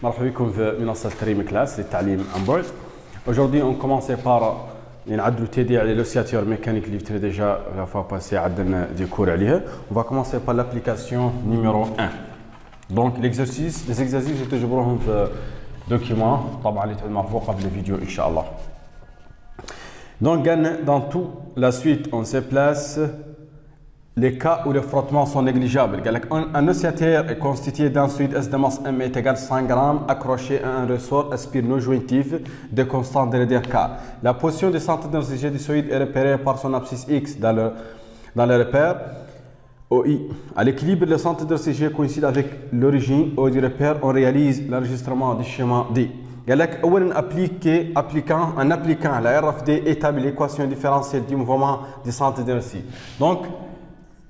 مرحبا بكم في منصة كريم كلاس للتعليم عن بعد. Aujourd'hui on commence par نعدلوا TD على l'oscillateur mécanique اللي فتنا déjà la fois passée عدلنا des cours عليها. On va commencer par l'application numéro 1. Donc l'exercice, les exercices تجبروهم في document طبعا اللي تعلموا مرفوق قبل الفيديو إن شاء الله. Donc dans toute la suite on se place les cas où les frottements sont négligeables. Un oscillateur est constitué d'un solide S de masse M est égal 100 grammes accroché à un ressort aspire non jointif de constante de l'EDK. La position du centre d'énergie du solide est repérée par son abscisse X dans le repère OI. À l'équilibre, le centre d'énergie coïncide avec l'origine O du repère. On réalise l'enregistrement du schéma D. En appliquant la RFD établit l'équation différentielle du mouvement du centre d'énergie. Donc,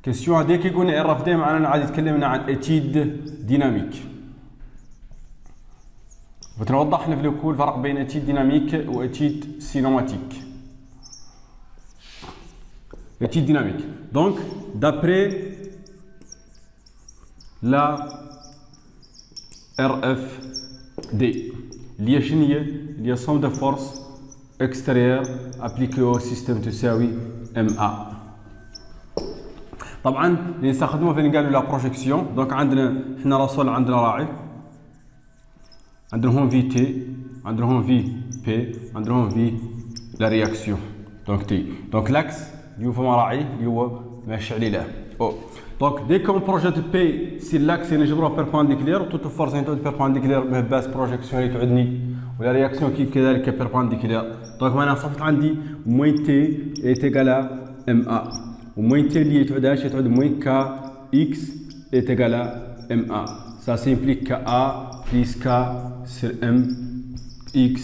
question دي كي قلنا RFD معناها عاد تكلمنا عن اتيد ديناميك. بتوضح لنا في الكول الفرق بين اتيد ديناميك واتيد سينوماتيك. اتيد ديناميك. Donc d'après la RFD اللي هي شنو هي؟ اللي هي somme de force extérieure appliquée au système تساوي MA. طبعا اللي نستخدموها فين قالوا لا بروجيكسيون. دونك عندنا احنا راسول عندنا راعي، عندنا هون في تي، عندنا هون في بي، عندنا هون في لا رياكسيون دونك تي. دونك لاكس اللي هو راعي اللي هو ماشي عليه له او. دونك دي كون بروجيت بي سي لاكس نجبروه بيربانديكولير وتوت فورس تعود بيربانديكولير بهباس بروجيكسيون اللي تعودني ولا رياكسيون كيف كذلك بيربانديكولير. دونك معناها صافت عندي موين تي ايتيغال ام ا وموين تي اللي تعودهاش تعود موين كا اكس est égal à MA. Ça s'implique que A plus K sur M X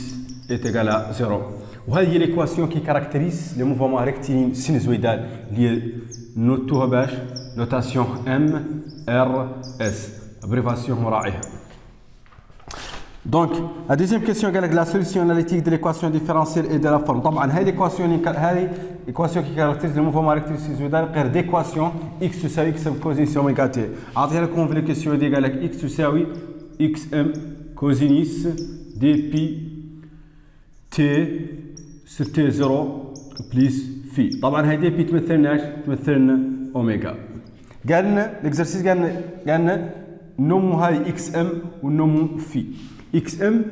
est égal à 0. وهذه هي l'équation qui caractérise le mouvement rectiligne sinusoïdal اللي نوتوها باش notation M R S abréviation راعيها. Donc la deuxième question قال لك la solution analytique de l'équation différentielle et de la forme. طبعا هذه l'équation qui caractérise le mouvement rectiligne sinusoïdal غير d'équation x تساوي x m cosine oméga t. عطيها لكم في الكيسيون دي قال لك x تساوي x m cosinus d pi t sur t 0 plus phi. طبعا هذه بي تمثلنا ايش؟ تمثلنا اوميجا. قال لنا الاكزرسيس قال لنا نومو هاي اكس ام ونومو في. اكس ام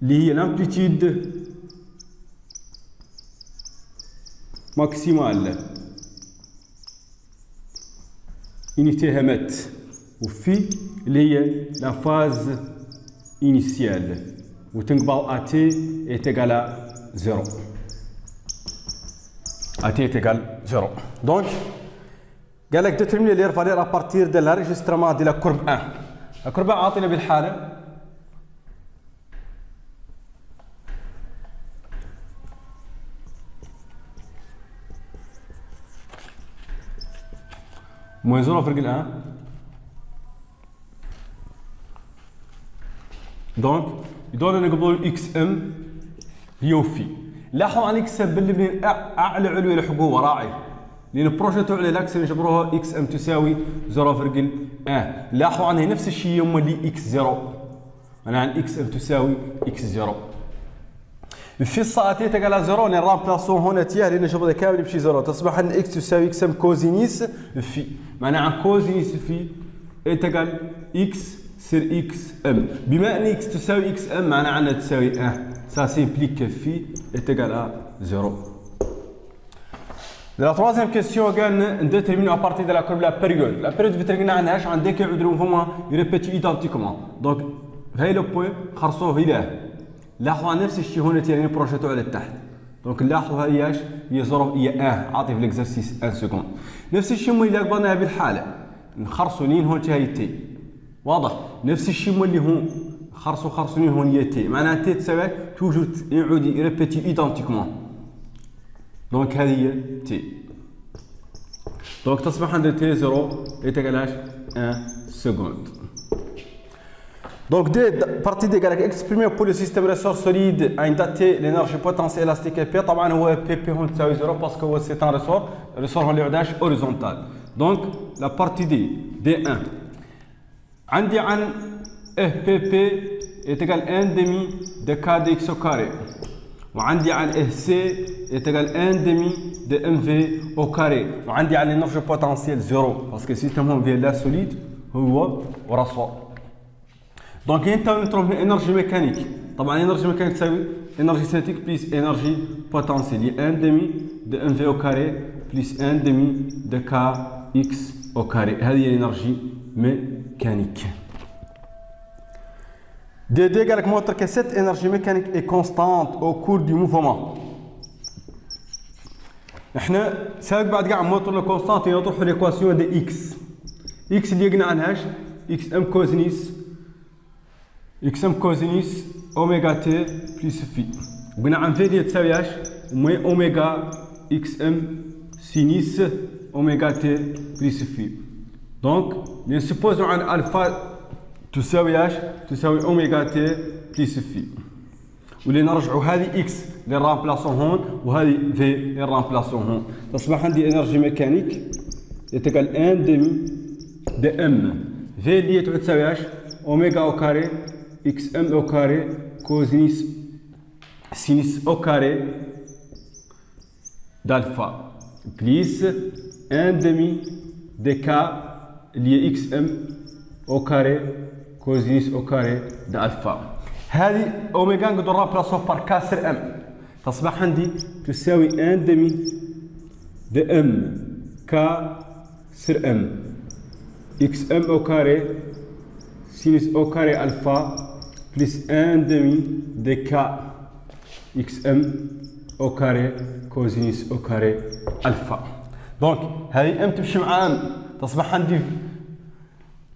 اللي هي لامبليتيود ماكسيمال انيتي همات وفي اللي هي لا فاز انيسيال وتنقبض ا تي est égal à 0. A t est égal 0. Donc, قال لك déterminer les valeurs à partir de l'enregistrement de la courbe 1. La courbe 1 عاطينا بالحالة moins 0,1. Donc, يدور نقبلوا اكس ام هي في. لاحظوا عن اكس ام باللي اعلى علوي يلحقوه وراعي لان البروجيتو على الاكس نجبروها اكس ام تساوي 0,1. لاحظوا عنها نفس الشيء هما اللي اكس 0 انا عن اكس ام تساوي اكس 0 في الساعتين تقال 0 نرامبلاسون هنا تياه لان نجبرها كامل يمشي 0 تصبح ان اكس تساوي اكس ام كوزينيس في. معناها عن كوزينيس في تقال اكس sur xm. بما ان x تساوي xm معناها عندنا تساوي 1. Ça s'implique que phi est égal à 0. La troisième question on détermine à partir de la courbe la période. La période بتلقينا عنها ايش؟ عن ديك يعود الموفمون يريبيتي ايدنتيكومون. دونك هاي لو بوين خرصوه هنا. لاحظوا نفس الشيء هنا تيرين بروجيتو على التحت. دونك لاحظوا هي ايش؟ هي 0 هي 1 عاطي في الاكزرسيس 1 سكوند. نفس الشيء اللي قبلناها بالحاله نخرصوا نين هون هي تي. واضح؟ نفس الشيء اللي هون خرصوا هون هي تي. معناها تي تساوي توجور يعود يريبيتي ايدنتيكومون. دونك هذه هي تي. دونك تصبح عند تي 0 يتقال ايش؟ 1 سكوند. Donc, des parties de galactiques exprimées pour le système ressort solide à une date l'énergie potentielle élastique P. طبعا هو PP هون تساوي 0 parce que c'est un ressort. Le ressort هون اللي horizontal. Donc, la partie D D1 عندي عن FPP est égal à 1 demi de K de X au carré. وعندي على FC est égal à 1 demi de MV au carré. وعندي على l'énergie potentielle 0 parce que le système هون vient là solide هو وراسه. Donc انت نطلب l'énergie mécanique. طبعا l'énergie mécanique تساوي énergie cinétique plus énergie potentielle. 1 demi de MV au carré plus 1 demi de KX au carré. هذه l'énergie mécanique. DD قال لك montre que cette énergie mécanique est constante au cours du mouvement. احنا سابق بعد كاع موتر لو كونستانت نطرحوا ليكواسيون دي اكس. اكس اللي قلنا عنهاش اكس ام كوزينيس اوميغا تي بلس في. وقلنا عن في اللي تساوي اش موي اوميغا اكس ام سينيس اوميغا تي بلس في. دونك نسبوزو عن الفا تساوي اش؟ تساوي اوميغا تي بلس في. واللي نرجعوا هذه اكس اللي رامبلاسون هون وهذه في اللي رامبلاسون هون. تصبح عندي انرجي ميكانيك يتقال 1 ديمي دي ام في اللي تساوي اش؟ اوميغا او كاري اكس ام او كاري كوزينيس سينيس او كاري دالفا بليس 1 ديمي دي كا اللي هي اكس ام او كاري كوزينيس او كاري دالفا. هذه اوميغا نقدر نرابلاسو بار كاسر ام. تصبح عندي تساوي 1 ديمي دي ام كا سر ام اكس ام او كاري سينيس او كاري الفا بلس 1 ديمي دي كا اكس ام او كاري كوزينيس او كاري الفا. دونك هذه ام تمشي مع ام. تصبح عندي في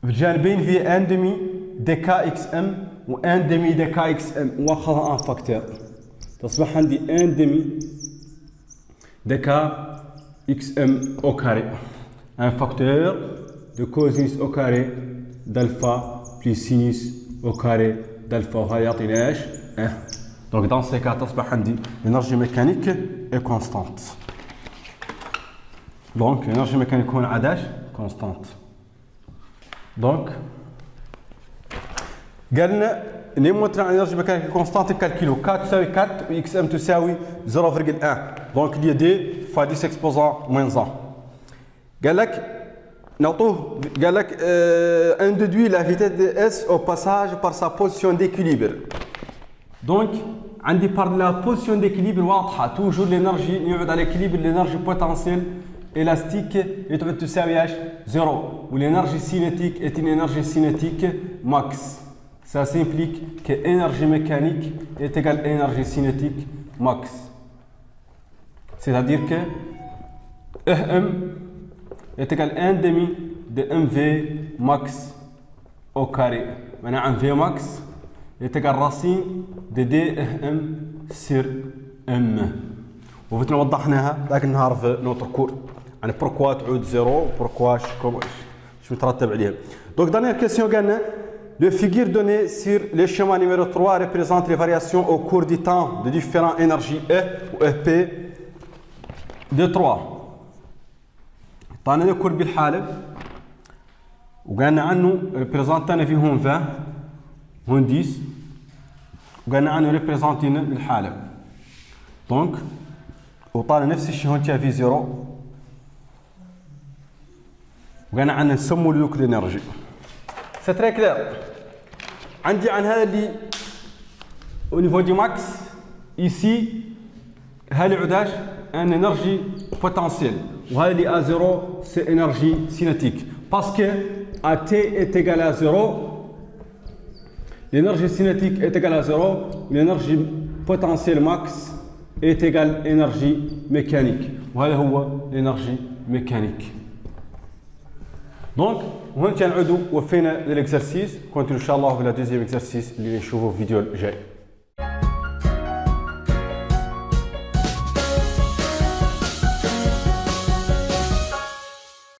الجانبين في 1 ديمي دي كا اكس ام و 1 ديمي دي كا اكس ام واخذها ان فاكتور. تصبح عندي 1 ديمي دي كا اكس ام او كاري ان فاكتور دو كوزينيس او كاري دالفا بلس سينيس او كاري دالفا وهذا يعطينا ايش؟ دونك دون سي كا تصبح عندي l'énergie mécanique est constante. دونك l'énergie mécanique هون عاد ايش؟ constante. دونك قالنا نيمونتر على الانرجي ميكانيك كونستانت كالكيلو ك تساوي 4 و اكس ام تساوي 0.1. دونك اللي دي فا 10 اكسبوزون موين 100. قال لك نعطوه قال لك ان ديدوي لا فيتيس دي اس او باساج بار سا بوزيسيون ديكيليبر. دونك عندي بار لا بوزيسيون ديكيليبر واضحه توجور لينرجي يعود على ليكيليبر لينرجي بوتنسيال élastique يتعود تساوي اش؟ 0 و l'énergie cinétique est une énergie cinétique max. Ça s'implique que énergie mécanique est égale à énergie cinétique max. C'est-à-dire que EM est égal à 1 demi de MV max au carré. Maintenant, MV max est égal à racine de DEM sur M. وفيت وضحناها ذاك النهار في نوتر كور. يعني بوركوا تعود 0 بوركوا شو مترتب عليها. Donc dernière question قالنا le figure donné sur le schéma numéro 3 représente les variations au cours du temps de différentes énergies E ou EP de 3. طانا نذكر بالحالة وقالنا عنه ريبريزونتانا فيه هون 20 هون 10 وقالنا عنه ريبريزونتينا بالحالة. دونك وطانا نفس الشيء هون فيه 0 وقالنا عنه نسمو لوك الانرجي. C'est très clair. عندي عن هذا اللي au niveau du max ici هذا العداش un énergie potentielle وهذا اللي à 0 c'est énergie cinétique parce que à t est égal à 0 l'énergie cinétique est égale à 0 l'énergie potentielle max est égale à énergie mécanique وهذا هو l'énergie mécanique. دونك وهنا تنعودوا وفينا للإكزرسيس. كنت إن شاء الله في لا دوزيام إكزرسيس اللي نشوفه في الفيديو الجاي.